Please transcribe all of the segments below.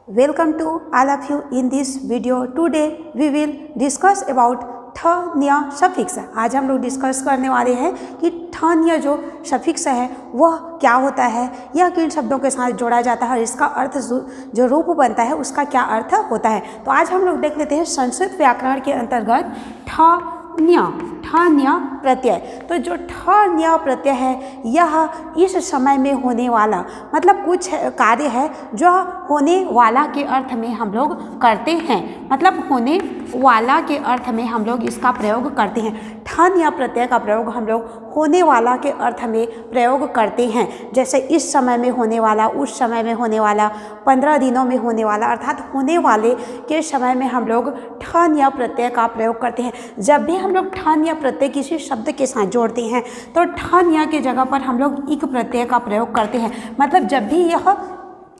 Welcome to all of you in this video. Today we will discuss about ठ न्य suffix. आज हम लोग discuss करने वाले हैं कि ठ न्य जो सफिक्स है वह क्या होता है, यह किन शब्दों के साथ जोड़ा जाता है और इसका अर्थ जो रूप बनता है उसका क्या अर्थ होता है। तो आज हम लोग देख लेते हैं संस्कृत व्याकरण के अंतर्गत ठ न्य प्रत्यय। तो जो ठ न्य प्रत्यय है यह इस समय में होने वाला, मतलब कुछ कार्य है जो होने वाला के अर्थ में हम लोग करते हैं, मतलब होने वाला के अर्थ में हम लोग इसका प्रयोग करते हैं। ठ न्य प्रत्यय का प्रयोग हम लोग होने वाला के अर्थ में प्रयोग करते हैं। जैसे इस समय में होने वाला, उस समय में होने वाला, 15 दिनों में होने वाला, अर्थात होने वाले के समय में हम लोग ठ न्य प्रत्यय का प्रयोग करते हैं। जब भी हम लोग ठ न्य प्रत्यय किसी शब्द के साथ जोड़ते हैं तो ठ न्य के जगह पर हम लोग इक प्रत्यय का प्रयोग करते हैं। मतलब जब भी यह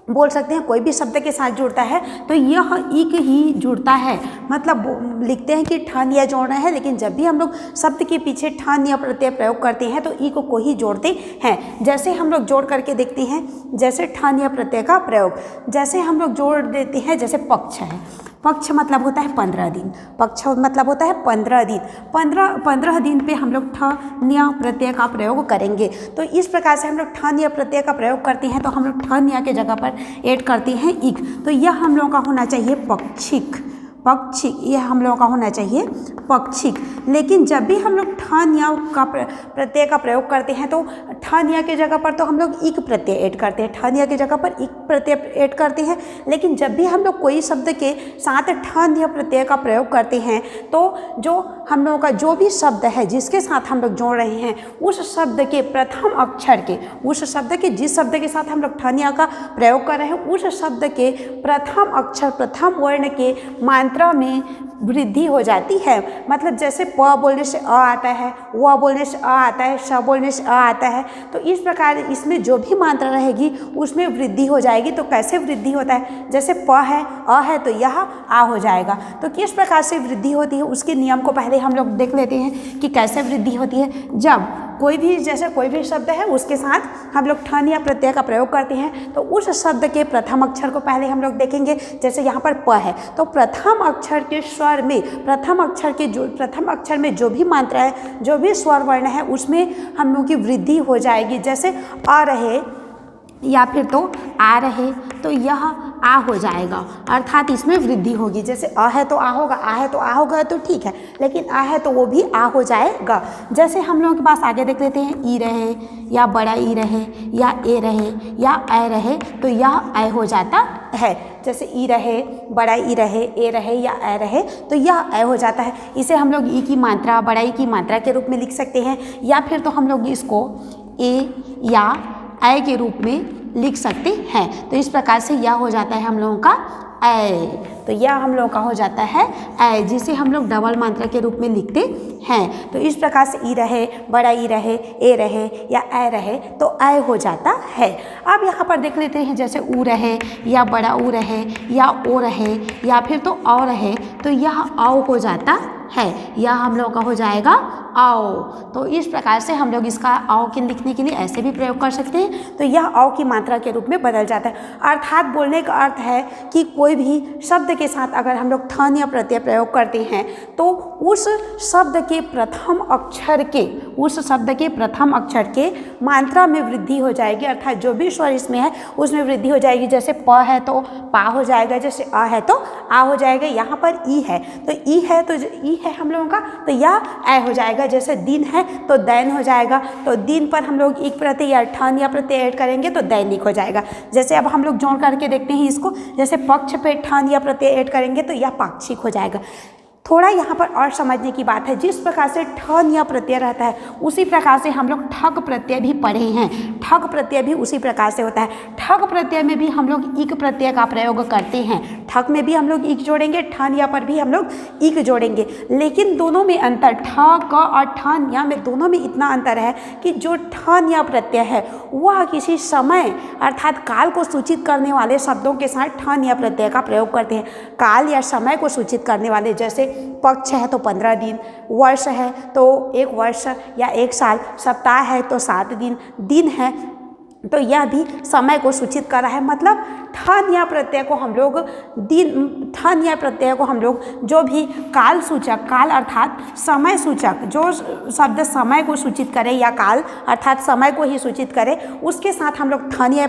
बोल सकते हैं कोई भी शब्द के साथ जुड़ता है तो यह इक ही जुड़ता है। मतलब लिखते हैं कि ठ न्य जोड़ रहे हैं, लेकिन जब भी हम लोग शब्द के पीछे ठ न्य प्रत्यय प्रयोग करते हैं तो इक को ही जोड़ते हैं। जैसे हम लोग जोड़ करके देखते हैं, जैसे ठ न्य प्रत्यय का प्रयोग जैसे हम लोग जोड़ देते हैं, जैसे पक्ष है, पक्ष मतलब होता है 15 दिन, पक्ष मतलब होता है 15 दिन, 15 दिन पे हम लोग ठ न्य प्रत्यय का प्रयोग करेंगे। तो इस प्रकार से हम लोग ठ न्य प्रत्यय का प्रयोग करते हैं तो हम लोग ठ न्य के जगह पर ऐड करते हैं इक। तो यह हम लोगों का होना चाहिए पक्षिक, पक्षिक, यह हम लोगों का होना चाहिए पक्षिक। लेकिन जब भी हम लोग ठ न्य का प्रत्यय का प्रयोग करते हैं तो ठ न्य के जगह पर तो हम लोग इक प्रत्यय ऐड करते हैं, ठ न्य के जगह पर इक प्रत्यय ऐड करते हैं। लेकिन जब भी हम लोग कोई शब्द के साथ ठ न्य प्रत्यय का प्रयोग करते हैं तो जो हम लोगों का जो भी शब्द है जिसके साथ हम लोग जोड़ रहे हैं उस शब्द के प्रथम अक्षर के, उस शब्द के जिस शब्द के साथ हम लोग ठ न्य का प्रयोग कर रहे हैं उस शब्द के प्रथम अक्षर, प्रथम वर्ण के मात्रा में वृद्धि हो जाती है। मतलब जैसे प बोलने से अ आता है, व बोलने से अ आता है, श बोलने से अ आता है, तो इस प्रकार इसमें जो भी मात्रा रहेगी उसमें वृद्धि हो जाएगी। तो कैसे वृद्धि होता है, जैसे प है, अ है तो यह आ हो जाएगा। तो किस प्रकार से वृद्धि होती है उसके नियम को पहले हम लोग देख लेते हैं कि कैसे वृद्धि होती है। जब कोई भी, जैसे कोई भी शब्द है उसके साथ हम लोग ठ न्य प्रत्यय का प्रयोग करते हैं तो उस शब्द के प्रथम अक्षर को पहले हम लोग देखेंगे। जैसे यहाँ पर प है तो प्रथम अक्षर के स्वर में, प्रथम अक्षर में जो भी मात्रा है, जो भी स्वर वर्ण है उसमें हम लोग की वृद्धि हो जाएगी। जैसे आ रहे या फिर तो आ रहे तो यह आ हो जाएगा, अर्थात इसमें वृद्धि होगी। जैसे अ है तो आ होगा, आ है तो आ होगा तो ठीक है, लेकिन आ है तो वो भी आ हो जाएगा। जैसे हम लोगों के पास आगे देख लेते हैं, ई रहे या बड़ा ई रहे या ए रहे या ए रहे तो यह ए हो जाता है। जैसे ई रहे, बड़ा ई रहे, ए रहे या ए रहे तो यह ए हो जाता है। इसे हम लोग ई की मात्रा, बड़ा ई की मात्रा के रूप में लिख सकते हैं, या फिर तो हम लोग इसको ए या ए के रूप में लिख सकते हैं। तो इस प्रकार से यह हो जाता है हम लोगों का ए। तो यह हम लोगों का हो जाता है ए, जिसे हम लोग डबल मात्रा के रूप में लिखते हैं। तो इस प्रकार से ई रहे, बड़ा ई रहे, ए रहे या ए रहे तो ए हो जाता है। अब यहाँ पर देख लेते हैं, जैसे ऊ रहे या बड़ा ऊ रहे या ओ रहे या फिर तो औ रहे तो यह औ हो जाता है, यह हम लोग का हो जाएगा आओ। तो इस प्रकार से हम लोग इसका आओ के लिखने के लिए ऐसे भी प्रयोग कर सकते हैं। तो यह आओ की मात्रा के रूप में बदल जाता है। अर्थात बोलने का अर्थ है कि कोई भी शब्द के साथ अगर हम लोग ठ न्य प्रत्यय प्रयोग करते हैं तो उस शब्द के प्रथम अक्षर के, उस शब्द के प्रथम अक्षर के मात्रा में वृद्धि हो जाएगी, अर्थात जो भी स्वर इसमें है उसमें वृद्धि हो जाएगी। जैसे प है तो पा हो जाएगा, जैसे अ है तो आ हो जाएगा। यहाँ पर ई है तो ई है तो ई है हम लोगों का तो यह ए हो जाएगा। जैसे दिन है तो दैन हो जाएगा, तो दिन पर हम लोग इक प्रत्यय या ठ न्य प्रत्यय ऐड करेंगे तो दैनिक हो जाएगा। जैसे अब हम लोग जोड़ करके देखते हैं इसको, जैसे पक्ष पे ठ न्य प्रत्यय ऐड करेंगे तो यह पाक्षिक हो जाएगा। थोड़ा यहाँ पर और समझने की बात है, जिस प्रकार से ठ न्य प्रत्यय रहता है उसी प्रकार से हम लोग ठक प्रत्यय भी पढ़े हैं। ठक प्रत्यय भी उसी प्रकार से होता है। ठक प्रत्यय में भी हम लोग इक प्रत्यय का प्रयोग करते हैं। ठक में भी हम लोग इक जोड़ेंगे, ठ न्य पर भी हम लोग इक जोड़ेंगे, लेकिन दोनों में अंतर, ठ क और ठ न्य में दोनों में इतना अंतर है कि जो ठ न्य प्रत्यय है वह किसी समय अर्थात काल को सूचित करने वाले शब्दों के साथ ठ न्य प्रत्यय का प्रयोग करते हैं। काल या समय को सूचित करने वाले, जैसे पक्ष है तो 15 दिन, वर्ष है तो 1 वर्ष या 1 साल, सप्ताह है तो 7 दिन, दिन है तो यह भी समय को सूचित कर रहा है। मतलब ठनिया प्रत्यय को हम लोग ठनिया प्रत्यय को हम लोग जो भी काल सूचक, काल अर्थात समय सूचक, जो शब्द समय को सूचित करे या काल अर्थात समय को ही सूचित करे, उसके साथ हम लोग ठनिया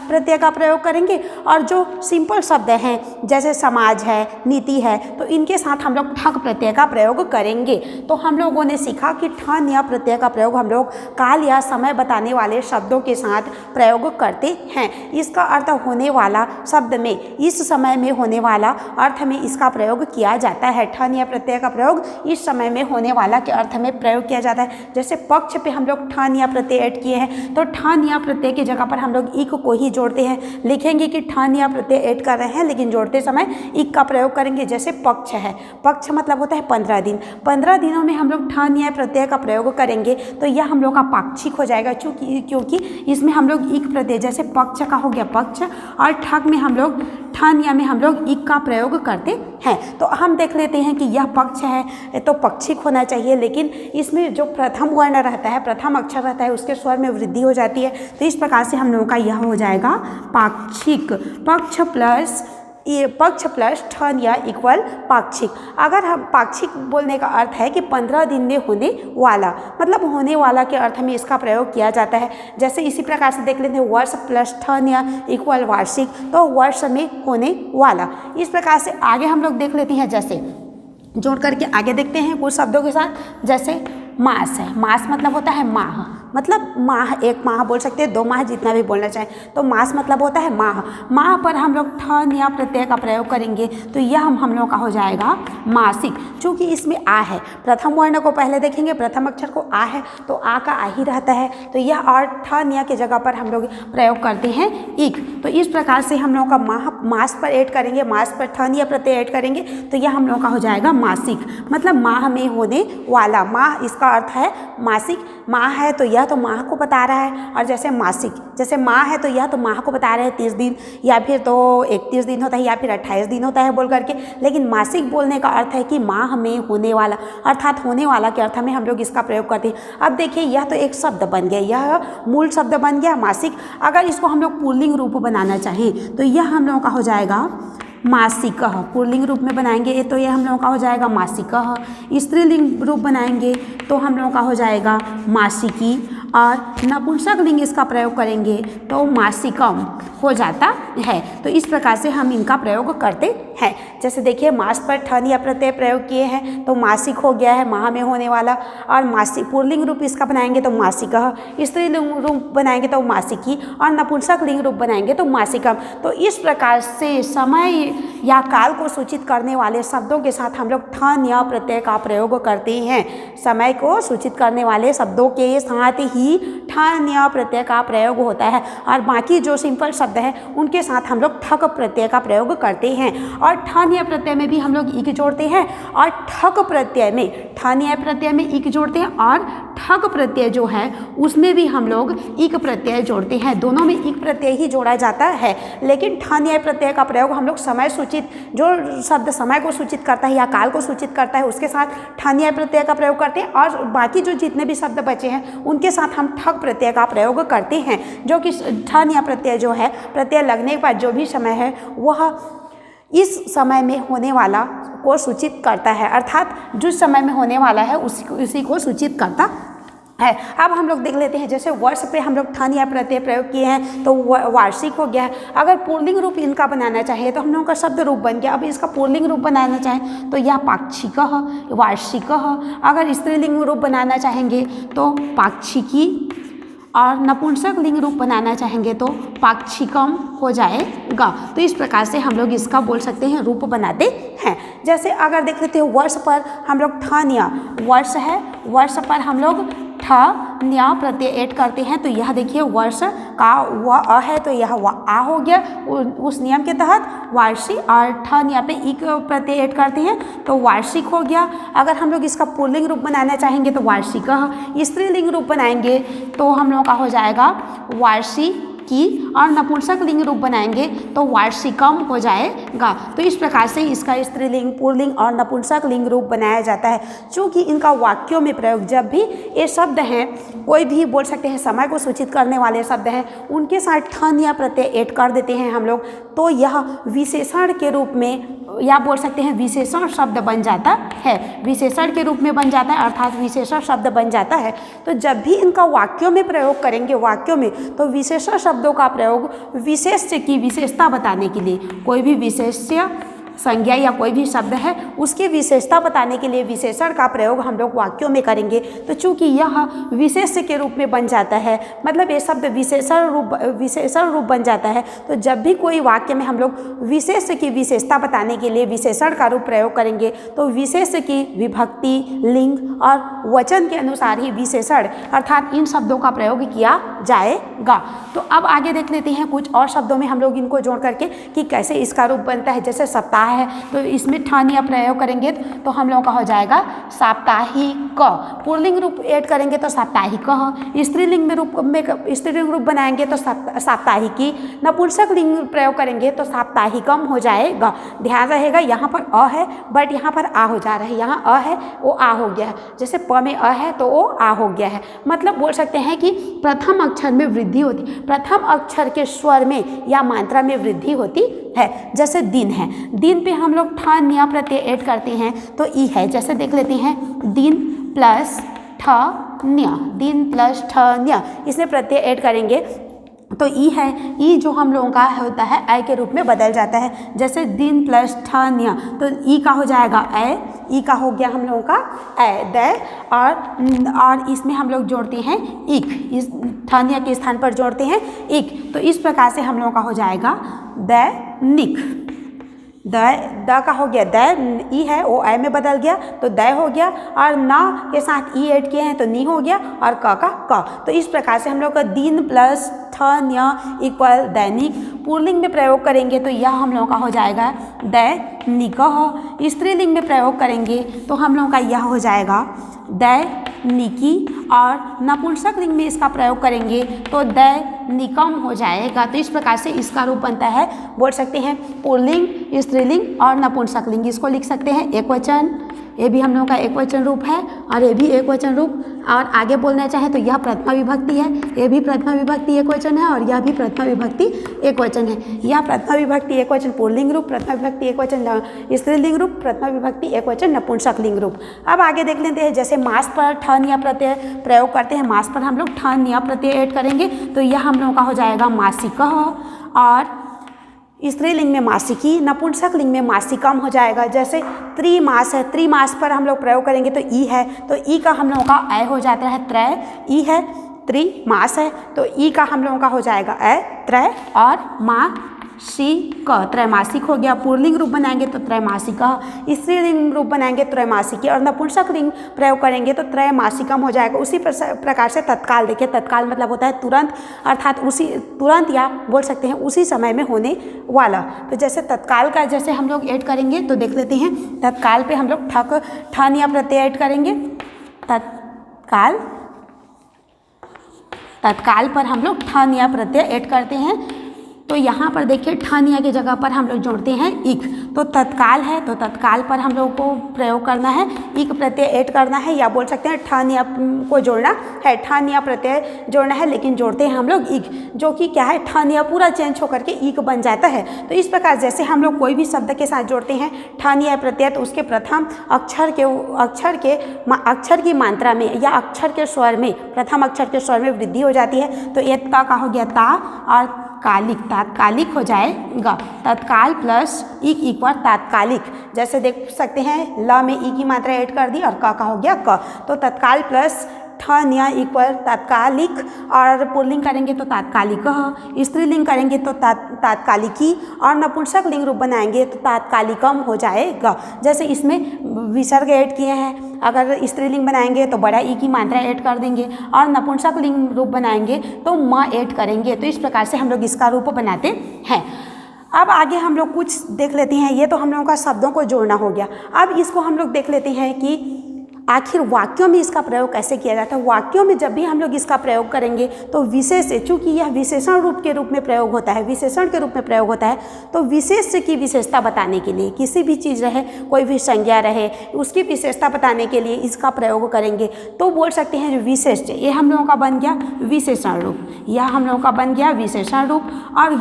प्रत्यय का प्रयोग करेंगे। और जो सिंपल शब्द हैं जैसे समाज है, नीति है, तो इनके साथ हम लोग ठक प्रत्यय का प्रयोग करेंगे। तो हम लोगों ने सीखा कि ठनिया प्रत्यय का प्रयोग हम लोग काल या समय बताने वाले शब्दों के साथ प्रयोग करते हैं। इसका अर्थ होने वाला शब्द में, इस समय में होने वाला अर्थ में इसका प्रयोग किया जाता है। ठनिया प्रत्यय का प्रयोग इस समय में होने वाला के अर्थ में प्रयोग किया जाता है। जैसे पक्ष पे हम लोग ठनिया प्रत्यय ऐड किए हैं, तो ठनिया प्रत्यय की जगह पर हम लोग इक को ही जोड़ते हैं। लिखेंगे कि ठनिया प्रत्यय ऐड कर रहे हैं, लेकिन जोड़ते समय इक का प्रयोग करेंगे। जैसे पक्ष है, पक्ष मतलब होता है 15 दिन, 15 दिनों में हम लोग ठनिया प्रत्यय का प्रयोग करेंगे, तो यह हम लोग का पाक्षिक हो जाएगा। क्योंकि इसमें हम लोग इक प्रत्यय, जैसे पक्ष का हो गया पक्ष, और ठक में हम लोग, ठनिया में हम लोग इक का प्रयोग करते हैं। तो हम देख लेते हैं कि यह पक्ष है तो पक्षिक होना चाहिए, लेकिन इसमें जो प्रथम वर्ण रहता है, प्रथम अक्षर रहता है, उसके स्वर में वृद्धि हो जाती है। तो इस प्रकार से हम लोगों का यह हो जाएगा पाक्षिक। पक्ष प्लस ठनिया इक्वल पाक्षिक। अगर हम पाक्षिक बोलने का अर्थ है कि 15 दिन में होने वाला, मतलब होने वाला के अर्थ में इसका प्रयोग किया जाता है। जैसे इसी प्रकार से देख लेते हैं वर्ष प्लस ठनिया इक्वल वार्षिक, तो वर्ष में होने वाला। इस प्रकार से आगे हम लोग देख लेते हैं, जैसे जोड़ करके आगे देखते हैं कुछ शब्दों के साथ। जैसे मास है, मास मतलब होता है माह, मतलब माह, एक माह बोल सकते हैं, 2 माह, जितना भी बोलना चाहें। तो मास मतलब होता है माह। माह पर हम लोग ठनिया प्रत्यय का प्रयोग करेंगे, तो यह हम लोग का हो जाएगा मासिक। चूँकि इसमें आ है, प्रथम वर्ण को पहले देखेंगे, प्रथम अक्षर को आ है, तो आ का आ ही रहता है, तो यह और ठनिया के जगह पर हम लोग प्रयोग करते हैं इक। तो इस प्रकार से हम लोग का मास पर ऐड करेंगे, मास पर ठनिया प्रत्यय ऐड करेंगे, तो यह हम लोग का हो जाएगा मासिक। मतलब माह में होने वाला, माह इसका अर्थ है मासिक। माह है तो यह तो माह को बता रहा है, और जैसे मासिक, जैसे माह है तो यह तो माह को बता रहे हैं 30 दिन, या फिर तो 31 दिन होता है, या फिर 28 दिन होता है बोल करके। लेकिन मासिक बोलने का अर्थ है कि माह में होने वाला, अर्थात होने वाला के अर्थ में हम लोग इसका प्रयोग करते हैं। अब देखिए, यह तो एक शब्द बन गया, यह मूल शब्द बन गया मासिक। अगर इसको हम लोग पुल्लिंग रूप बनाना चाहें, तो यह हम लोगों का हो जाएगा मासिक। पुल्लिंग रूप में बनाएंगे तो यह हम लोगों का हो जाएगा मासिक। स्त्रीलिंग रूप बनाएंगे तो हम लोगों का हो जाएगा मासिकी, और नपुंसक लिंग इसका प्रयोग करेंगे तो मासिकम हो जाता है। तो इस प्रकार से हम इनका प्रयोग करते हैं। जैसे देखिए, मास पर ठनिया प्रत्यय प्रयोग किए हैं तो मासिक हो गया है, माह में होने वाला। और मासिक पुल्लिंग रूप इसका बनाएंगे तो मासिक, स्त्रीलिंग रूप बनाएंगे तो मासिकी, और नपुंसक लिंग रूप बनाएंगे तो मासिकम। तो इस प्रकार से समय या काल को सूचित करने वाले शब्दों के साथ हम लोग ठनिया प्रत्यय का प्रयोग करते हैं। समय को सूचित करने वाले शब्दों के साथ ही ठनिया प्रत्यय का प्रयोग होता है, और बाकी जो सिंपल शब्द हैं उनके साथ हम लोग ठक प्रत्यय का प्रयोग करते हैं। और ठनिया प्रत्यय में भी हम लोग इक जोड़ते हैं, और ठक प्रत्यय में, ठनिया प्रत्यय में इक जोड़ते हैं, और ठक प्रत्यय जो है उसमें भी हम लोग इक प्रत्यय जोड़ते हैं। दोनों में इक प्रत्यय ही जोड़ा जाता है। लेकिन ठनिया प्रत्यय का प्रयोग हम लोग समय सूचित, जो शब्द समय को सूचित करता है या काल को सूचित करता है, उसके साथ ठनिया प्रत्यय का प्रयोग करते हैं, और बाकी जो जितने भी शब्द बचे हैं उनके साथ हम ठक प्रत्यय का प्रयोग करते हैं। जो कि ठनिया प्रत्यय जो है, प्रत्यय लगने के बाद जो भी समय है वह इस समय में होने वाला को सूचित करता है, अर्थात जिस समय में होने वाला है उसी को सूचित करता है। अब हम लोग देख लेते हैं, जैसे वर्ष पे हम लोग ठनिया प्रत्यय प्रयोग किए हैं तो वार्षिक हो गया है। अगर पुल्लिंग रूप इनका बनाना चाहे तो हम लोगों का शब्द रूप बन गया। अब इसका पुल्लिंग रूप बनाना चाहें तो यह पाक्षिक, वार्षिक। अगर स्त्रीलिंग रूप बनाना चाहेंगे तो पाक्षिकी, और नपुंसक लिंग रूप बनाना चाहेंगे तो पाक्षिकम हो जाएगा। तो इस प्रकार से हम लोग इसका बोल सकते हैं, रूप बनाते हैं। जैसे अगर देख लेते हैं, वर्ष पर हम लोग ठनिया, वर्ष है, वर्ष पर हम लोग ठनिया प्रत्यय ऐड करते हैं, तो यह देखिए वर्ष का व अ है तो यह व आ हो गया। उस नियम के तहत वार्षिक, और ठनिया पे इक प्रत्यय ऐड करते हैं तो वार्षिक हो गया। अगर हम लोग इसका पुल्लिंग रूप बनाना चाहेंगे तो वार्षिक, स्त्रीलिंग रूप बनाएंगे तो हम लोग का हो जाएगा वार्षिक की और नपुंसक लिंग रूप बनाएंगे तो वार्षिकम हो जाएगा। तो इस प्रकार से इसका स्त्रीलिंग, पुल्लिंग और नपुंसक लिंग रूप बनाया जाता है। चूँकि इनका वाक्यों में प्रयोग, जब भी ये शब्द हैं, कोई भी बोल सकते हैं समय को सूचित करने वाले शब्द हैं, उनके साथ ठन या प्रत्यय ऐड कर देते हैं हम लोग, तो यह विशेषण के रूप में, या बोल सकते हैं विशेषण शब्द बन जाता है, विशेषण के रूप में बन जाता है, अर्थात विशेषण शब्द बन जाता है। तो जब भी इनका वाक्यों में प्रयोग करेंगे, वाक्यों में, तो विशेषण शब्दों का प्रयोग विशेष्य की विशेषता बताने के लिए, कोई भी विशेष्य संज्ञा या कोई भी शब्द है उसकी विशेषता बताने के लिए विशेषण का प्रयोग हम लोग वाक्यों में करेंगे। तो चूंकि यह विशेष्य के रूप में बन जाता है, मतलब ये शब्द विशेषण रूप बन जाता है, तो जब भी कोई वाक्य में हम लोग विशेष्य की विशेषता बताने के लिए विशेषण का रूप प्रयोग करेंगे तो विशेष्य की विभक्ति, लिंग और वचन के अनुसार ही विशेषण अर्थात इन शब्दों का प्रयोग किया जाएगा। तो अब आगे देख लेते हैं कुछ और शब्दों में हम लोग इनको जोड़ करके कि कैसे इसका रूप बनता है। जैसे सप्ताह है, तो इसमें ठन या प्रयोग करेंगे तो हम लोगों का हो जाएगा साप्ताहिक। पुल्लिंग रूप ऐड करेंगे तो साप्ताहिक। स्त्रीलिंग रूप बनाएंगे तो साप्ताहिकी। नपुंसक लिंग प्रयोग करेंगे तो साप्ताहिकम हो जाएगा। ध्यान रहेगा यहाँ पर अ है बट यहाँ पर आ हो जा रहा है, यहाँ अ है वो आ हो गया है, जैसे प में अ है तो वो आ हो गया है। मतलब बोल सकते हैं कि प्रथम अक्षर में वृद्धि होती, प्रथम अक्षर के स्वर में या मात्रा में वृद्धि होती है। जैसे दिन है, दिन पे हम लोग ठन या प्रत्यय ऐड करते हैं तो ई है। जैसे देख लेते हैं दिन प्लस ठ न्य, दिन प्लस ठ न्य, इसमें प्रत्यय ऐड करेंगे तो ई है। ई जो हम लोगों का होता है ऐ के रूप में बदल जाता है। जैसे दिन प्लस ठ न्य, तो ई का हो जाएगा ऐ, ई का हो गया हम लोगों का ऐ दै, और इसमें हम लोग जोड़ते हैं इक, इस ठ न्य के स्थान पर जोड़ते हैं इक। तो इस प्रकार से हम लोगों का हो जाएगा दैनिक। द का हो गया दै, ई है वो ऐ में बदल गया तो दै हो गया, और न के साथ ई ऐड किए हैं तो नी हो गया, और क का क। तो इस प्रकार से हम लोग का दिन प्लस ठ न्य इक्वल दैनिक। पुल्लिंग में प्रयोग करेंगे तो यह हम लोगों का हो जाएगा दैनिकः। स्त्रीलिंग में प्रयोग करेंगे तो हम लोगों का यह हो जाएगा दैनिकी, और नपुंसक लिंग में इसका प्रयोग करेंगे तो दैनिकम हो जाएगा। तो इस प्रकार से इसका रूप बनता है, बोल सकते हैं पुल्लिंग, स्त्रीलिंग और नपुंसक लिंग। इसको लिख सकते हैं एक वचन, ये भी हम लोगों का एक वचन रूप है और ये भी एक वचन रूप। और आगे बोलना चाहे तो यह प्रथमा विभक्ति है, ये भी प्रथमा विभक्ति एक वचन है, और यह भी प्रथमा विभक्ति एक वचन है। यह प्रथमा विभक्ति एक वचन पुल्लिंग रूप, प्रथमा विभक्ति एक वचन स्त्रीलिंग रूप, प्रथमा विभक्ति एक वचन नपुंसक लिंग रूप। अब आगे देख लेते हैं, जैसे मास पर ठन या प्रत्यय प्रयोग करते हैं, मास पर हम लोग ठन या प्रत्यय ऐड करेंगे तो यह हम लोगों का हो जाएगा मासिकः, और स्त्रीलिंग में मासिकी, नपुंसक लिंग में मासिकम हो जाएगा। जैसे त्रिमास है, त्रिमास पर हम लोग प्रयोग करेंगे तो ई है, तो ई का हम लोगों का ऐ हो जाता है त्रय, ई है, त्रिमास है तो ई का हम लोगों का हो जाएगा ऐ त्रय, और मासिक, त्रैमासिक हो गया। पुल्लिंग रूप बनाएंगे तो त्रैमासिक, स्त्रीलिंग रूप बनाएंगे त्रैमासिकी, और नपुंसक लिंग प्रयोग करेंगे तो त्रैमासिकम हो जाएगा। उसी प्रकार से तत्काल, देखिए तत्काल मतलब होता है तुरंत, अर्थात उसी तुरंत, या बोल सकते हैं उसी समय में होने वाला। तो जैसे तत्काल का जैसे हम लोग ऐड करेंगे तो देख लेते हैं, तत्काल पे हम लोग ठन या प्रत्यय ऐड करेंगे। तत्काल पर हम लोग ठन या प्रत्यय ऐड करते हैं तो यहाँ पर देखिए ठन या की जगह पर हम लोग जोड़ते हैं इक। तो तत्काल है तो तत्काल पर हम लोग को प्रयोग करना है, इक प्रत्यय ऐड करना है, या बोल सकते हैं ठन या को जोड़ना है, ठन या प्रत्यय जोड़ना है, लेकिन जोड़ते हैं हम लोग इक, जो कि क्या है ठन या पूरा चेंज होकर के इक बन जाता है। तो इस प्रकार जैसे हम लोग कोई भी शब्द के साथ जोड़ते हैं ठन या प्रत्यय तो उसके प्रथम अक्षर की मात्रा में या अक्षर के स्वर में, प्रथम अक्षर के स्वर में वृद्धि हो जाती है। तो ये ता का हो गया ता, और कालिक, तात्कालिक हो जाएगा। तत्काल प्लस इक इक्वल तात्कालिक। जैसे देख सकते हैं ल में ई की मात्रा ऐड कर दी और क का हो गया क, तो तत्काल प्लस ठन या इक्वल तात्कालिक, और पुल्लिंग करेंगे तो तात्कालिक, स्त्रीलिंग करेंगे तो तात्कालिकी, और नपुंसक लिंग रूप बनाएंगे तो तात्कालिकम हो जाएगा। जैसे इसमें विसर्ग ऐड किए हैं, अगर स्त्रीलिंग बनाएंगे तो बड़ा ई की मात्रा ऐड कर देंगे, और नपुंसक लिंग रूप बनाएंगे तो म ऐड करेंगे। तो इस प्रकार से हम लोग इसका रूप बनाते हैं। अब आगे हम लोग कुछ देख लेते हैं, ये तो हम लोगों का शब्दों को जोड़ना हो गया। अब इसको हम लोग देख लेते हैं कि आखिर वाक्यों में इसका प्रयोग कैसे किया जाता है। वाक्यों में जब भी हम लोग इसका प्रयोग करेंगे तो विशेष, चूंकि यह विशेषण रूप के रूप में प्रयोग होता है, विशेषण के रूप में प्रयोग होता है, तो विशेष की विशेषता बताने के लिए, किसी भी चीज़ रहे, कोई भी संज्ञा रहे, उसकी विशेषता बताने के लिए इसका प्रयोग करेंगे तो बोल सकते हैं जो विशेष्य, ये हम लोगों का बन गया विशेषण रूप, यह हम लोगों का बन गया विशेषण रूप। और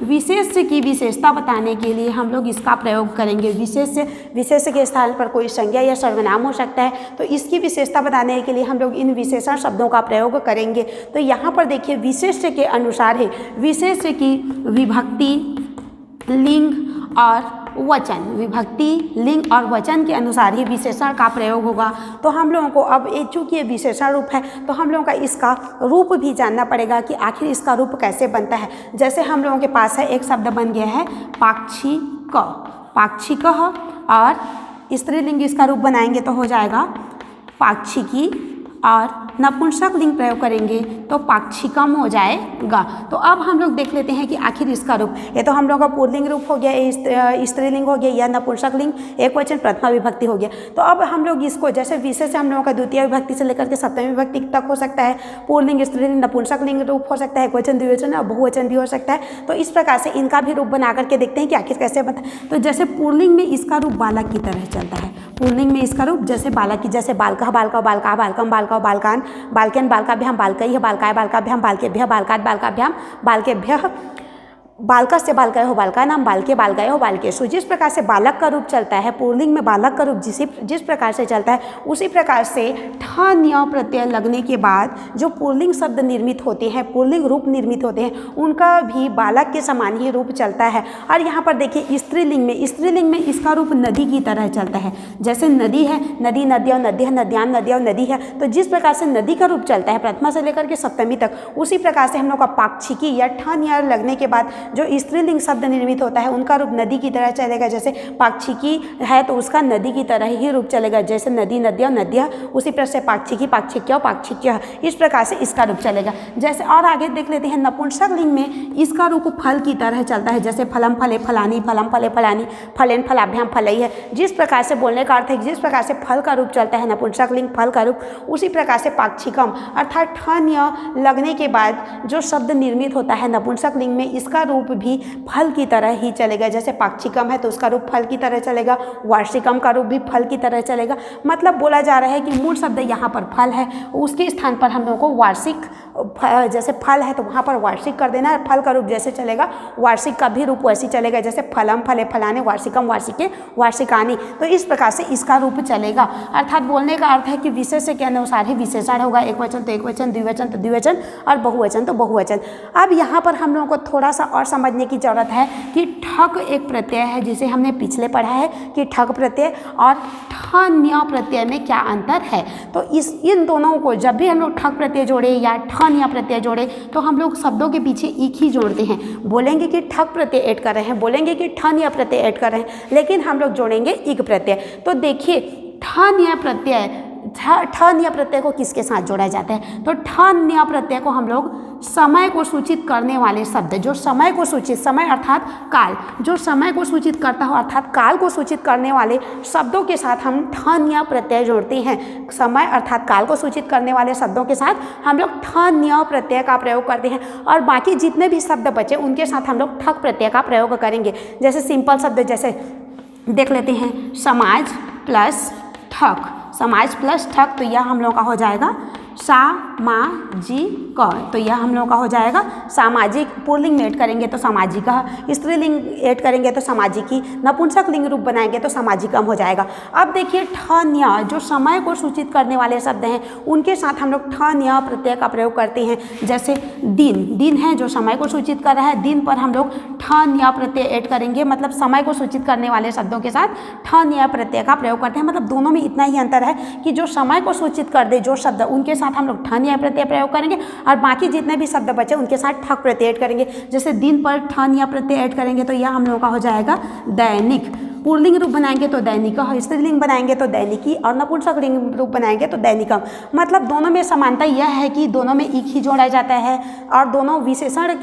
विशेष्य की विशेषता बताने के लिए हम लोग इसका प्रयोग करेंगे। विशेष्य के स्थान पर कोई संज्ञा या सर्वनाम हो सकता है, तो इसकी विशेषता बताने के लिए हम लोग इन विशेषण शब्दों का प्रयोग करेंगे। तो यहाँ पर देखिए विशेष्य के अनुसार है, विशेष्य की विभक्ति, लिंग और वचन, विभक्ति, लिंग और वचन के अनुसार ही विशेषण का प्रयोग होगा। तो हम लोगों को अब चूँकि ये विशेषण रूप है तो हम लोगों का इसका रूप भी जानना पड़ेगा कि आखिर इसका रूप कैसे बनता है। जैसे हम लोगों के पास है एक शब्द बन गया है पाक्षिक, पाक्षिक, और स्त्रीलिंग इसका रूप बनाएंगे तो हो जाएगा पाक्षिकी, और नपुंसक लिंग प्रयोग करेंगे तो पाक्षिकम हो जाएगा। तो अब हम लोग देख लेते हैं कि आखिर इसका रूप, ये तो हम लोग का पुल्लिंग रूप हो गया, स्त्रीलिंग हो गया, या नपुंसक लिंग, एक वचन, प्रथमा विभक्ति हो गया। तो अब हम लोग इसको जैसे विशेष हम लोगों का द्वितीय विभक्ति से लेकर के सप्तमी विभक्ति तक हो सकता है, पुल्लिंग, स्त्रीलिंग, नपुंसक लिंग रूप हो सकता है, एक वचन, द्विवचन और बहुवचन भी हो सकता है। तो इस प्रकार से इनका भी रूप बना करके देखते हैं कि आखिर कैसे बनता है। तो जैसे पुल्लिंग में इसका रूप बालक की तरह चलता है, पुल्लिंग में इसका रूप जैसे बालक की, जैसे बालका, बालका, बालका, बालकम, बालका, बालकान, बालकेन, बालकाभ्याम, बालकैः, बालकाय, बालकाभ्याम, बालकेभ्यः, बालकात्, बालकाभ्याम, बालकेभ्यः, बालकस्य बालकयोः, बालकानां, बालके, बालकयोः, बालकेषु। जिस प्रकार से बालक का रूप चलता है, पुल्लिंग में बालक का रूप जिस प्रकार से चलता है, उसी प्रकार से ठ न्य प्रत्यय लगने के बाद जो पुल्लिंग शब्द निर्मित होते हैं, पुल्लिंग रूप निर्मित होते हैं, उनका भी बालक के समान ही रूप चलता है। और यहाँ पर देखिए स्त्रीलिंग में इसका रूप नदी की तरह चलता है। जैसे नदी है, नदी, नद्यौ, नद्यः, नद्यां, नद्यौ, नदी है। तो जिस प्रकार से नदी का रूप चलता है प्रथमा से लेकर के सप्तमी तक, उसी प्रकार से हम लोग का पाक्षिकी या ठ न्य लगने के बाद जो स्त्रीलिंग शब्द निर्मित होता है उनका रूप नदी की तरह चलेगा। जैसे पाक्षिकी है तो उसका नदी की तरह ही रूप चलेगा, जैसे नदी, नद्यौ, नद्यः, उसी प्रकार से पाक्षिकी, पाक्षिक्यौ, पाक्षिक्यः, इस प्रकार से इसका रूप चलेगा। जैसे और आगे देख लेते हैं नपुंसक लिंग में इसका रूप फल की तरह चलता है, जैसे फलम फले फलानी, फलम फले फलानी, फलेन फलाभ्याम फलई है। जिस प्रकार से बोलने का अर्थ है, जिस प्रकार से फल का रूप चलता है नपुंसक लिंग, फल का रूप, उसी प्रकार से पाक्षिकम अर्थात ठ न्य लगने के बाद जो शब्द निर्मित होता है नपुंसक लिंग में, इसका रूप भी फल की तरह ही चलेगा। जैसे पाक्षिकम है तो उसका रूप फल की तरह चलेगा, वार्षिकम का रूप भी फल की तरह चलेगा। मतलब बोला जा रहा है कि मूल शब्द यहाँ पर फल है, उसके स्थान पर हम लोगों को वार्षिक, जैसे फल है तो वहाँ पर वार्षिक कर देना है। फल का रूप जैसे चलेगा वार्षिक का भी रूप वैसे चलेगा, जैसे फलम फले फलाने, वार्षिकम वार्षिके, वार्षिकानी। तो इस प्रकार से इसका रूप चलेगा। अर्थात बोलने का अर्थ है कि विशेष्य के अनुसार ही विशेषण होगा, एक वचन तो एक वचन, द्विवचन तो द्विवचन, और बहुवचन तो बहुवचन। अब यहाँ पर हम लोगों को थोड़ा सा और समझने की जरूरत है कि ठक एक प्रत्यय है, जिसे हमने पिछले पढ़ा है कि ठक प्रत्यय और ठ न्य प्रत्यय में क्या अंतर है। तो इन दोनों को जब भी हम लोग ठक प्रत्यय जोड़े या ठ न्य प्रत्यय जोड़े तो हम लोग शब्दों के पीछे एक ही जोड़ते हैं। बोलेंगे कि ठक प्रत्यय ऐड कर रहे हैं, बोलेंगे कि ठ न्य प्रत्यय ऐड कर रहे हैं, लेकिन हम लोग जोड़ेंगे इक प्रत्यय। तो देखिए ठ न्य प्रत्यय को किसके साथ जोड़ा जाता है, तो ठ न्य प्रत्यय को हम लोग समय को सूचित करने वाले शब्द, जो समय को सूचित, समय अर्थात काल, जो समय को सूचित करता हो अर्थात काल को सूचित करने वाले शब्दों के साथ हम ठ न्य प्रत्यय जोड़ते हैं। समय अर्थात काल को सूचित करने वाले शब्दों के साथ हम लोग ठ न्य प्रत्यय का प्रयोग करते हैं, और बाकी जितने भी शब्द बचे उनके साथ हम लोग ठक प्रत्यय का प्रयोग करेंगे। जैसे सिंपल शब्द जैसे देख लेते हैं, समाज प्लस ठक, समाज प्लस ठक, तो यह हम लोगों का हो जाएगा सामाजिक। तो यह हम लोगों का हो जाएगा सामाजिक। पुल्लिंग में ऐड करेंगे तो सामाजिक, स्त्रीलिंग ऐड करेंगे तो सामाजिकी, नपुंसक लिंग रूप बनाएंगे तो सामाजिकम हो जाएगा। अब देखिए ठ न्य, जो समय को सूचित करने वाले शब्द हैं उनके साथ हम लोग ठ न्य प्रत्यय का प्रयोग करते हैं। जैसे दिन, दिन है जो समय को सूचित कर रहा है, दिन पर हम लोग ठ न्य प्रत्यय ऐड करेंगे, मतलब समय को सूचित करने वाले शब्दों के साथ ठ न्य प्रत्यय का प्रयोग करते हैं। मतलब दोनों में इतना ही अंतर है कि जो समय को सूचित कर दे जो शब्द, उनके साथ हम लोग ठ न्य प्रत्यय प्रयोग करेंगे, और बाकी जितने भी शब्द बचे उनके साथ ठक प्रत्यय ऐड करेंगे। जैसे दिन पर ठ न्य प्रत्यय ऐड करेंगे तो यह हम लोगों का हो जाएगा दैनिक। पुल्लिंग रूप बनाएंगे तो दैनिकः, स्त्रीलिंग बनाएंगे तो दैनिकी, और नपुंसकलिंग रूप बनाएंगे तो दैनिकम। मतलब दोनों में समानता यह है कि दोनों में एक ही जोड़ा जाता है और दोनों विशेषण,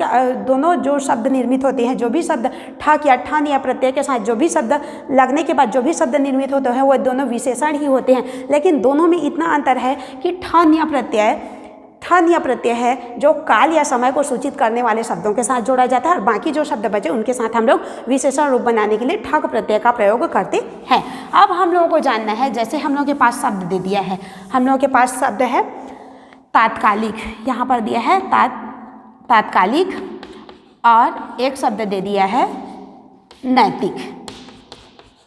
दोनों जो शब्द निर्मित होते हैं, जो भी शब्द ठक या ठन या प्रत्यय के साथ जो भी शब्द लगने के बाद जो भी शब्द निर्मित होते हैं वो दोनों विशेषण ही होते हैं। लेकिन दोनों में इतना अंतर है कि ठन या प्रत्यय है जो काल या समय को सूचित करने वाले शब्दों के साथ जोड़ा जाता है और बाकी जो शब्द बचे उनके साथ हम लोग विशेषण रूप बनाने के लिए ठक प्रत्यय का प्रयोग करते हैं। अब हम लोगों को जानना है, जैसे हम लोगों के पास शब्द दे दिया है, हम लोगों के पास शब्द है तात्कालिक, यहाँ पर दिया है तात्कालिक, और एक शब्द दे दिया है नैतिक।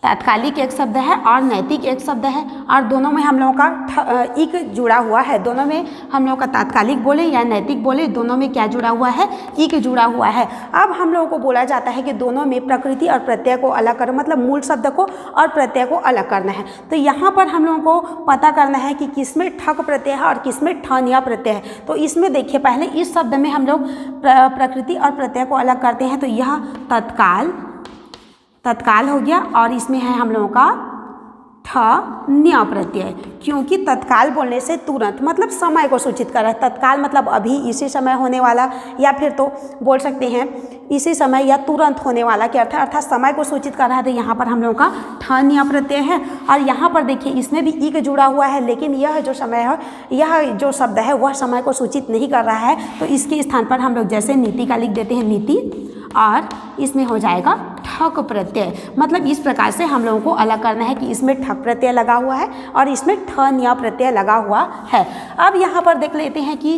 तात्कालिक एक शब्द है और नैतिक एक शब्द है, और दोनों में हम लोगों का इक जुड़ा हुआ है। दोनों में हम लोग का तात्कालिक बोले या नैतिक बोले, दोनों में क्या जुड़ा हुआ है? इक जुड़ा हुआ है। अब हम लोगों को बोला जाता है कि दोनों में प्रकृति और प्रत्यय को अलग करो, मतलब मूल शब्द को और प्रत्यय को अलग करना है। तो यहाँ पर हम लोगों को पता करना है कि किसमें ठक प्रत्यय है और किसमें ठन या प्रत्यय है। तो इसमें देखिए, पहले इस शब्द में हम लोग प्रकृति और प्रत्यय को अलग करते हैं। तो यह तत्काल हो गया, और इसमें है हम लोगों का ठ न्य प्रत्यय, क्योंकि तत्काल बोलने से तुरंत मतलब समय को सूचित कर रहा है। तत्काल मतलब अभी, इसी समय होने वाला, या फिर तो बोल सकते हैं इसी समय या तुरंत होने वाला के अर्थात समय को सूचित कर रहा है। तो यहाँ पर हम लोगों का ठ न्य प्रत्यय है। और यहाँ पर देखिए, इसमें भी इक जुड़ा हुआ है, लेकिन यह जो समय है, यह जो शब्द है वह समय को सूचित नहीं कर रहा है। तो इसके स्थान पर हम लोग जैसे नीति का लिख देते हैं नीति, और इसमें हो जाएगा ठक प्रत्यय। मतलब इस प्रकार से हम लोगों को अलग करना है कि इसमें ठक प्रत्यय लगा हुआ है और इसमें ठ न्य प्रत्यय लगा हुआ है। अब यहाँ पर देख लेते हैं कि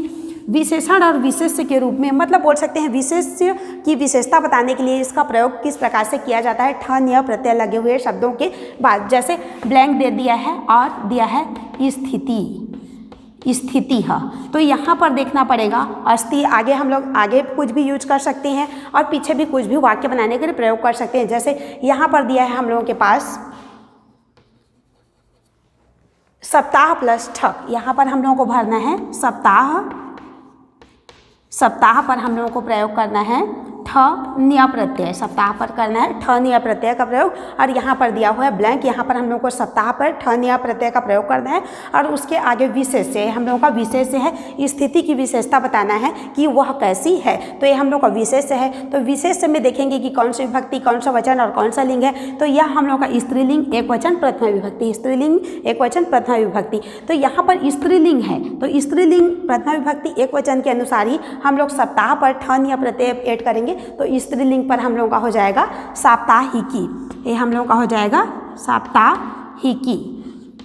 विशेषण और विशेष्य के रूप में, मतलब बोल सकते हैं विशेष्य की विशेषता बताने के लिए इसका प्रयोग किस प्रकार से किया जाता है ठ न्य प्रत्यय लगे हुए शब्दों के बाद। जैसे ब्लैंक दे दिया है और दिया है स्थिति है, तो यहाँ पर देखना पड़ेगा अस्थि। आगे हम लोग आगे कुछ भी यूज कर सकते हैं और पीछे भी कुछ भी वाक्य बनाने के लिए प्रयोग कर सकते हैं। जैसे यहाँ पर दिया है हम लोगों के पास सप्ताह प्लस ठक, यहाँ पर हम लोगों को भरना है सप्ताह पर हम लोगों को प्रयोग करना है ठ न्य प्रत्यय, सप्ताह पर करना है ठ न्य प्रत्यय का प्रयोग। और यहाँ पर दिया हुआ है ब्लैंक, यहाँ पर हम लोग को सप्ताह पर ठ न्य प्रत्यय का प्रयोग करना है। और उसके आगे विशेष्य, हम लोगों का विशेष्य है स्थिति की विशेषता बताना है कि वह कैसी है। तो ये हम लोग का विशेष्य है। तो विशेष्य में देखेंगे कि कौन सी विभक्ति, कौन सा वचन और कौन सा लिंग है। तो यह हम लोग का स्त्रीलिंग एक वचन प्रथमा विभक्ति, स्त्रीलिंग एक वचन प्रथमा विभक्ति। तो यहाँ पर स्त्रीलिंग है, तो स्त्रीलिंग प्रथमा विभक्ति एक वचन के अनुसार ही हम लोग सप्ताह पर ठ न्य प्रत्यय ऐड करेंगे। तो स्त्रीलिंग पर हम लोगों का हो जाएगा साप्ताहिकी, ये हम लोगों का हो जाएगा साप्ताहिकी।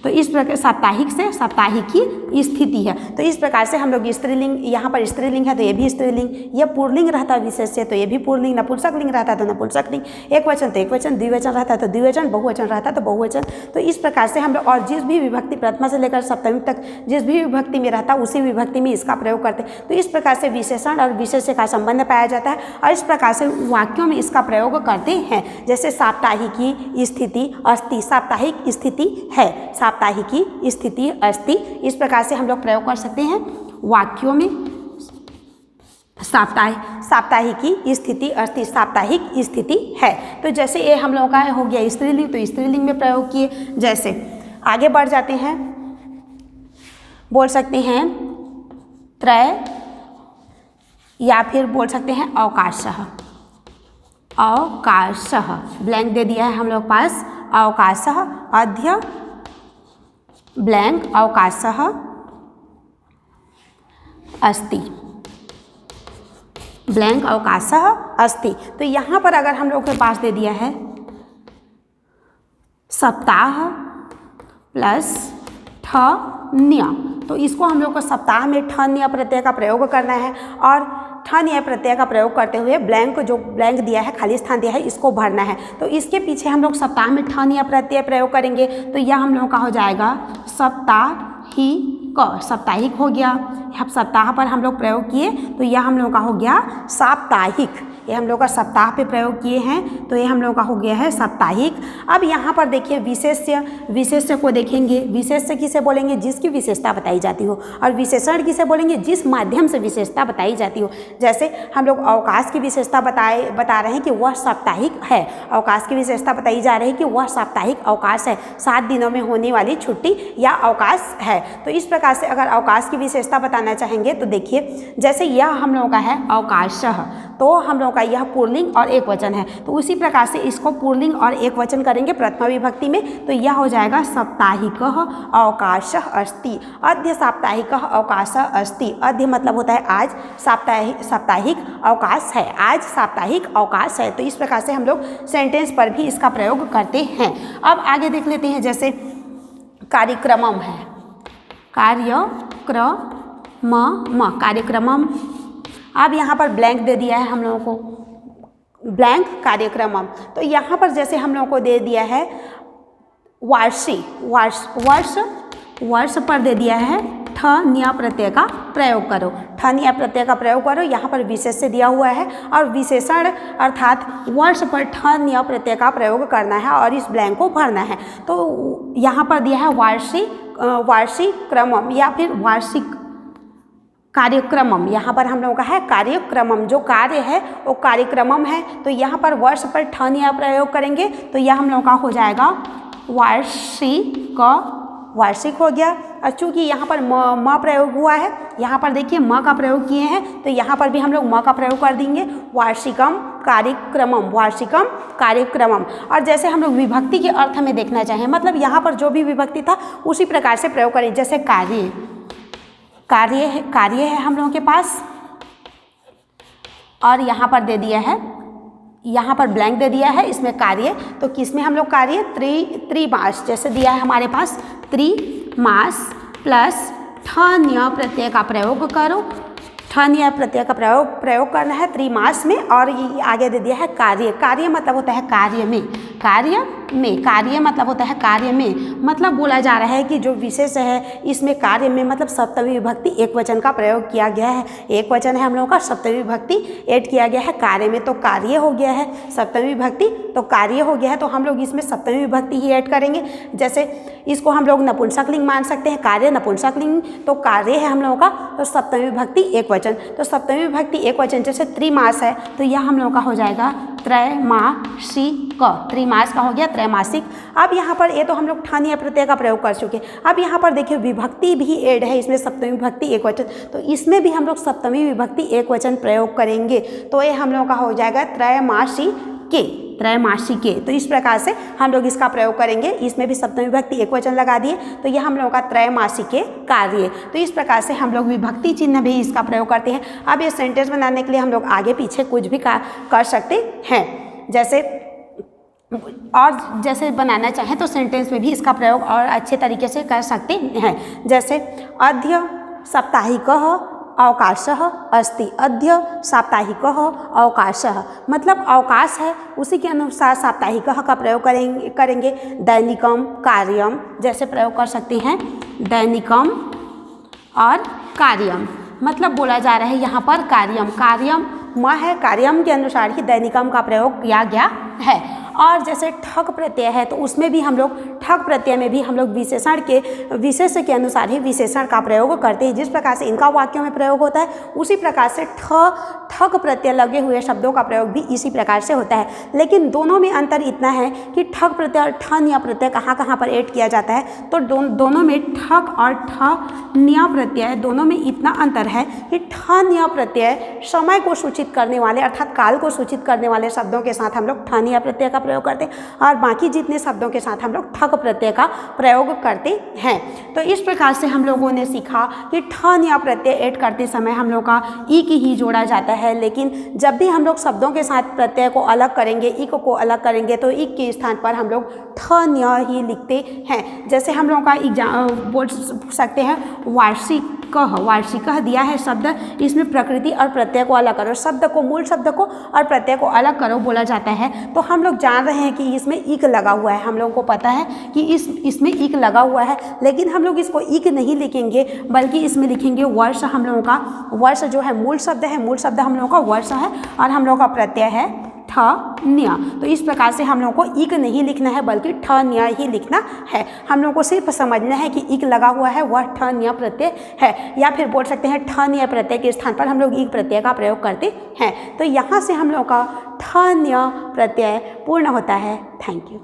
तो इस प्रकार साप्ताहिक से साप्ताहिकी स्थिति है। तो इस प्रकार से हम लोग स्त्रीलिंग, यहाँ पर स्त्रीलिंग है तो ये भी स्त्रीलिंग, यह पुल्लिंग रहता है विशेष्य तो ये भी पुल्लिंग, नपुंसकलिंग रहता है तो नपुंसकलिंग, एक वचन तो एक वचन, द्विवचन रहता है तो द्विवचन, बहुवचन रहता है तो बहुवचन। तो इस प्रकार से हम लोग, और जिस भी विभक्ति प्रथमा से लेकर सप्तमी तक जिस भी विभक्ति में रहता है उसी विभक्ति में इसका प्रयोग करते हैं। तो इस प्रकार से विशेषण और विशेष्य का संबंध पाया जाता है और इस प्रकार से वाक्यों में इसका प्रयोग करते हैं। जैसे साप्ताहिकी स्थिति अस्ति, साप्ताहिक स्थिति है, साप्ताहिकी स्थिति अस्ति, इस प्रकार से हम लोग प्रयोग कर सकते हैं वाक्यों में। साप्ताहिकी स्थिति अस्ति, साप्ताहिक स्थिति है। तो जैसे ये हम लोगों का हो गया स्त्रीलिंग, तो स्त्रीलिंग में प्रयोग किए। जैसे आगे बढ़ जाते हैं, बोल सकते हैं त्रय, या फिर बोल सकते हैं अवकाशः, अवकाशः ब्लैंक दे दिया है हम लोग पास, अवकाशः अध्य ब्लैंक अवकाशः अस्ति, ब्लैंक अवकाशः अस्ति। तो यहाँ पर अगर हम लोग के पास दे दिया है सप्ताह प्लस ठ न्य, तो इसको हम लोग को सप्ताह में ठ न्य प्रत्यय का प्रयोग करना है और ठ न्य प्रत्यय का प्रयोग करते हुए ब्लैंक, जो ब्लैंक दिया है खाली स्थान दिया है, इसको भरना है। तो इसके पीछे हम लोग सप्ताह में ठ न्य प्रत्यय प्रयोग करेंगे। तो यह हम लोगों का हो जाएगा सप्ताहिकी, क, साप्ताहिक हो गया। अब सप्ताह पर हम लोग प्रयोग किए तो यह हम लोग का हो गया साप्ताहिक। ये हम लोग का सप्ताह पे प्रयोग किए हैं तो ये हम लोग का हो गया है साप्ताहिक। अब यहाँ पर देखिए विशेष्य, विशेष्य को देखेंगे। विशेष्य किसे बोलेंगे? जिसकी विशेषता बताई जाती हो। और विशेषण किसे बोलेंगे? जिस माध्यम से विशेषता बताई जाती हो। जैसे हम लोग अवकाश की विशेषता बता रहे हैं कि वह साप्ताहिक है। अवकाश की विशेषता बताई जा रही है कि वह साप्ताहिक अवकाश है, 7 दिनों में होने वाली छुट्टी या अवकाश है। तो इस प्रकार से अगर अवकाश की विशेषता बताना चाहेंगे तो देखिए, जैसे यह हम लोगों का है अवकाशः, तो हम लोगों का यह पुल्लिंग और एक वचन है। तो उसी प्रकार से इसको पुल्लिंग और एक वचन करेंगे प्रथमा विभक्ति में, तो यह हो जाएगा साप्ताहिकः अवकाशः अस्ति। अद्य साप्ताहिकः अवकाशः अस्ति। अद्य मतलब होता है आज, साप्ताहिक अवकाश है, आज साप्ताहिक अवकाश है। तो इस प्रकार से हम लोग सेंटेंस पर भी इसका प्रयोग करते हैं। अब आगे देख लेते हैं, जैसे कार्यक्रमम है, कार्यक्रमम। अब यहाँ पर ब्लैंक दे दिया है हम लोगों को, ब्लैंक कार्यक्रमम। तो यहाँ पर जैसे हम लोगों को दे दिया है वर्ष पर दे दिया है ठ न्या प्रत्यय का प्रयोग करो। ठ न्या प्रत्यय का प्रयोग करो, यहाँ पर विशेष से दिया हुआ है और विशेषण अर्थात वर्ष पर ठ न्या प्रत्यय का प्रयोग करना है और इस ब्लैंक को भरना है। तो यहाँ पर दिया है वार्षिक क्रमम या फिर वार्षिक कार्यक्रमम। यहाँ पर हम लोगों का है कार्यक्रमम, जो कार्य है वो कार्यक्रमम है। तो यहाँ पर वर्ष पर ठ न्या प्रयोग करेंगे तो यह हम लोगों का हो जाएगा वार्षिक हो गया। और चूँकि यहाँ पर म प्रयोग हुआ है, यहाँ पर देखिए म का प्रयोग किए हैं तो यहाँ पर भी हम लोग म का प्रयोग कर देंगे, वार्षिकम कार्यक्रमम। और जैसे हम लोग विभक्ति के अर्थ में देखना चाहें, मतलब यहाँ पर जो भी विभक्ति था उसी प्रकार से प्रयोग करें। जैसे कार्य है हम लोगों के पास, और यहाँ पर दे दिया है, यहाँ पर ब्लैंक दे दिया है, इसमें कार्य। तो किस में हम लोग कार्य? त्रिमास, जैसे दिया है हमारे पास त्रिमास प्लस ठ न्य प्रत्यय का प्रयोग करो। ठ न्य प्रत्यय का प्रयोग करना है त्रिमास में। और ये आगे दे दिया है कार्य मतलब होता है कार्य में, कार्य मतलब होता है कार्य में। मतलब बोला जा रहा है कि जो विशेष है इसमें कार्य में मतलब सप्तमी विभक्ति एक वचन का प्रयोग किया गया है। एक वचन है हम लोगों का, सप्तमी विभक्ति ऐड किया गया है कार्य में, तो कार्य हो गया है। सप्तमी विभक्ति तो कार्य हो गया है, तो हम लोग इसमें सप्तमी विभक्ति ही ऐड करेंगे। जैसे इसको हम लोग नपुंसकलिंग मान सकते हैं, कार्य नपुंसकलिंग, तो कार्य है हम लोगों का, तो सप्तमी विभक्ति एक वचन। तो सप्तमी विभक्ति एक वचन, जैसे त्रिमास है तो यह हम लोगों का हो जाएगा त्रैमासिक। त्रिमास का हो गया त्रैमासिक। अब यहाँ पर ये तो हम लोग ठ न्या प्रत्यय का प्रयोग कर चुके। अब यहाँ पर देखिए विभक्ति भी ऐड है इसमें, सप्तमी विभक्ति एक वचन, तो इसमें भी हम लोग सप्तमी विभक्ति एक वचन प्रयोग करेंगे। तो ये हम लोगों का हो जाएगा त्रैमासिके। तो इस प्रकार से हम लोग इसका प्रयोग करेंगे। इसमें भी सप्तमी विभक्ति एक वचन लगा दिए तो यह हम लोगों का त्रैमासिके कार्य। तो इस प्रकार से हम लोग विभक्ति चिन्ह भी इसका प्रयोग करते हैं। अब ये सेंटेंस बनाने के लिए हम लोग आगे पीछे कुछ भी कर सकते हैं। जैसे बनाना चाहें तो सेंटेंस में भी इसका प्रयोग और अच्छे तरीके से कर सकते हैं। जैसे अद्य साप्ताहिकः अवकाशः अस्ति। अद्य साप्ताहिकः अवकाशः मतलब अवकाश है, उसी के अनुसार साप्ताहिकः का प्रयोग करेंगे। दैनिकम कार्यम जैसे प्रयोग कर सकते हैं, दैनिकम और कार्यम मतलब बोला जा रहा है यहाँ पर कार्यम म है, कार्यम के अनुसार ही दैनिकम का प्रयोग किया गया है। और जैसे ठक प्रत्यय है तो उसमें भी हम लोग ठक प्रत्यय में भी हम लोग विशेष के अनुसार ही विशेषण का प्रयोग करते हैं। जिस प्रकार से इनका वाक्यों में प्रयोग होता है उसी प्रकार से ठक प्रत्यय लगे हुए शब्दों का प्रयोग भी इसी प्रकार से होता है। लेकिन दोनों में अंतर इतना है कि ठक प्रत्यय और ठ न्या प्रत्यय कहाँ पर ऐड किया जाता है, तो दोनों में ठक और ठ न्या प्रत्यय दोनों में इतना अंतर है कि ठ न्या प्रत्यय समय को सूचित करने वाले अर्थात काल को सूचित करने वाले शब्दों के साथ हम लोग ठ न्या प्रत्यय का प्रयोग करते हैं और बाकी जितने शब्दों के साथ हम लोग ठक प्रत्यय का प्रयोग करते हैं। तो इस प्रकार से हम लोगों ने सीखा कि ठ न्या प्रत्यय ऐड करते समय हम लोग का इक ही जोड़ा जाता है, लेकिन जब भी हम लोग शब्दों के साथ प्रत्यय को अलग करेंगे, इक को अलग करेंगे, तो इक के स्थान पर हम लोग ठ न्या ही लिखते हैं। जैसे हम लोगों का बोल सकते हैं वार्षिक दिया है शब्द, इसमें प्रकृति और प्रत्यय को अलग करो, शब्द को मूल शब्द को और प्रत्यय को अलग करो बोला जाता है। तो हम लोग जान रहे हैं कि इसमें इक लगा हुआ है, हम लोगों को पता है कि इसमें इक लगा हुआ है, लेकिन हम लोग इसको इक नहीं लिखेंगे बल्कि इसमें लिखेंगे वर्ष। हम लोगों का वर्ष जो है मूल शब्द है, मूल शब्द हम लोगों का वर्ष है और हम लोगों का प्रत्यय है ठ न्य। तो इस प्रकार से हम लोगों को इक नहीं लिखना है बल्कि ठ न्य ही लिखना है। हम लोगों को सिर्फ समझना है कि इक लगा हुआ है वह ठ न्य प्रत्यय है, या फिर बोल सकते हैं ठ न्य प्रत्यय के स्थान पर हम लोग इक प्रत्यय का प्रयोग करते हैं। तो यहाँ से हम लोगों का ठ न्य प्रत्यय पूर्ण होता है। Thank you.